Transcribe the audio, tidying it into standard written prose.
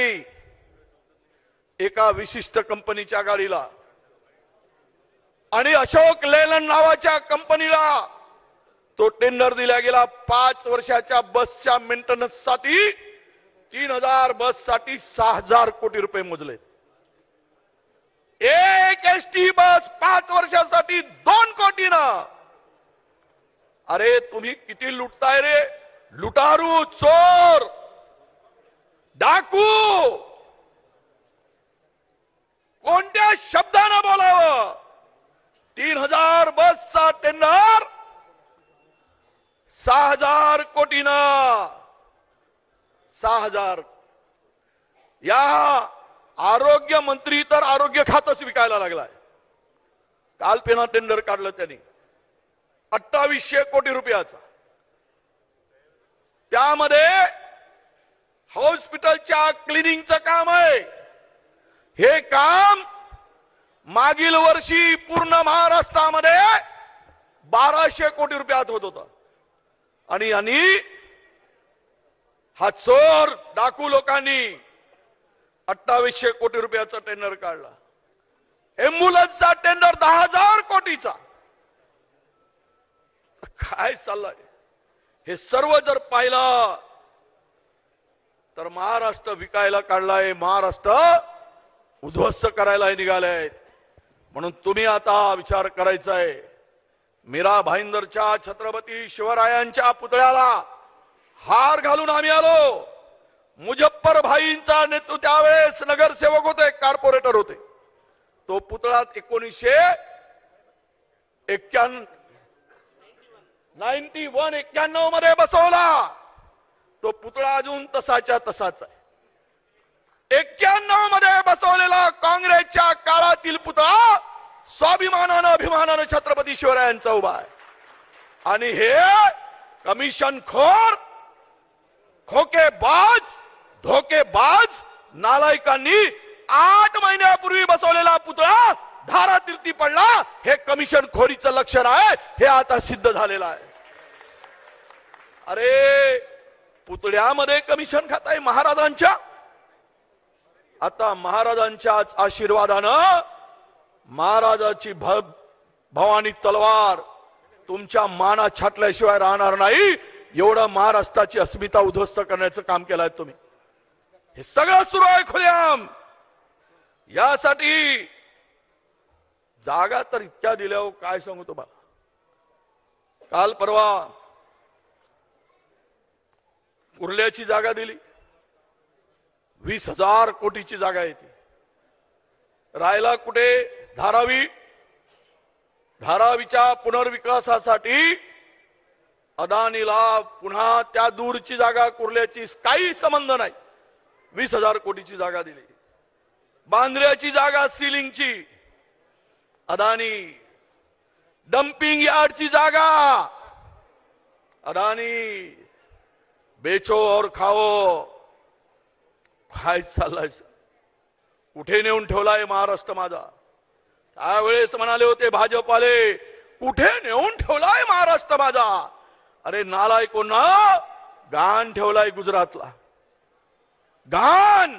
नाही एका विशिष्ट कंपनीच्या गाडीला, आणि अशोक लेलंड नावाच्या कंपनीला तो टेंडर दिला गेला 5 वर्षाच्या बसच्या मेंटेनन्स साठी 3000 बस साठी 6000 कोटी रुपये मोजले। एक एसटी बस 5 वर्षासाठी 2 कोटीनं। अरे तुम्ही किती लुटताय रे, लुटारू, चोर, डाकू, कोणत्या शब्दानं बोलावं? 3000 बसचा टेंडर 6000 कोटीनं, 6000। या आरोग्य मंत्री तर आरोग्य खातच विकायला लागलाय। काल पेना टेंडर काढलं त्यांनी 2800 कोटी रुपयाचा। त्यामध्ये हॉस्पिटलच्या क्लिनिंगचं काम आहे। हे काम मागील वर्षी पूर्ण महाराष्ट्रामध्ये 1200 कोटी रुपयात होत होतं, आणि हा चोर डाकू लोकांनी 2800 कोटी रुपयाचा टेंडर काढला। एम्ब्युलन्सचा टेंडर 10000 कोटीचा। काय चाललंय? हे सर्व जर पाहिलं तर महाराष्ट्र विकायला काढलाय, महाराष्ट्र उद्ध्वस्त करायला निघालाय। म्हणून तुम्ही आता विचार करायचा आहे। मीरा भाईंदरच्या छत्रपती शिवरायांच्या पुतळ्याला हार घालून आम्ही आलो। मुजफ्फर भाईंचा नेतृत्व त्यावेळेस नगरसेवक होते, कॉर्पोरेटर होते। तो पुतळा 1991 मध्ये बसवला। तो पुतळा अजून तसाच्या तसाच आहे। 91 मध्ये बसवलेला काँग्रेसच्या काळातील पुतळा स्वाभिमानानं अभिमानानं छत्रपती शिवरायांचा उभा आहे। आणि हे कमिशन खोर, खोकेबाज, धोकेबाज नालायकांनी 8 महिन्यापूर्वी बसवलेला पुतळा धारातीर्थी पडला। हे कमिशन खोरीचं लक्षण आहे, हे आता सिद्ध झालेलं आहे। अरे पुतळ्यामध्ये कमिशन खाताय महाराजांच्या। आता महाराजांच्या आशीर्वादानं महाराजाची भवानी तलवार तुमच्या माना छाटल्याशिवाय राहणार नाही। एवढं महाराष्ट्राची अस्मिता उद्ध्वस्त करण्याचं काम केलंय तुम्ही। हे सगळं सुरू आहे खुलेआम। यासाठी जागा तर इतक्या दिल्या, काय सांगू तुम्हाला। काल परवा कुर्ल्याची जागा दिली, 20,000 कोटीची जागा आहे ती। राहिला कुठे? धारावी। धारावीच्या पुनर्विकासासाठी अदानीला पुन्हा त्या दूरची जागा, कुर्ल्याची काही संबंध नाही, 20,000 कोटीची जागा दिली। बांद्र्याची जागा सिलिंगची, अदानी। डंपिंग यार्डची जागा, अदानी। बेचो और खाओ। काय चाललंय? कुठे नेऊन ठेवलाय महाराष्ट्र माझा? त्यावेळेस म्हणाले होते भाजपवाले, कुठे नेऊन ठेवलाय महाराष्ट्र माझा? अरे नालायकोंना, गाण ठेवलाय गुजरातला, गाण।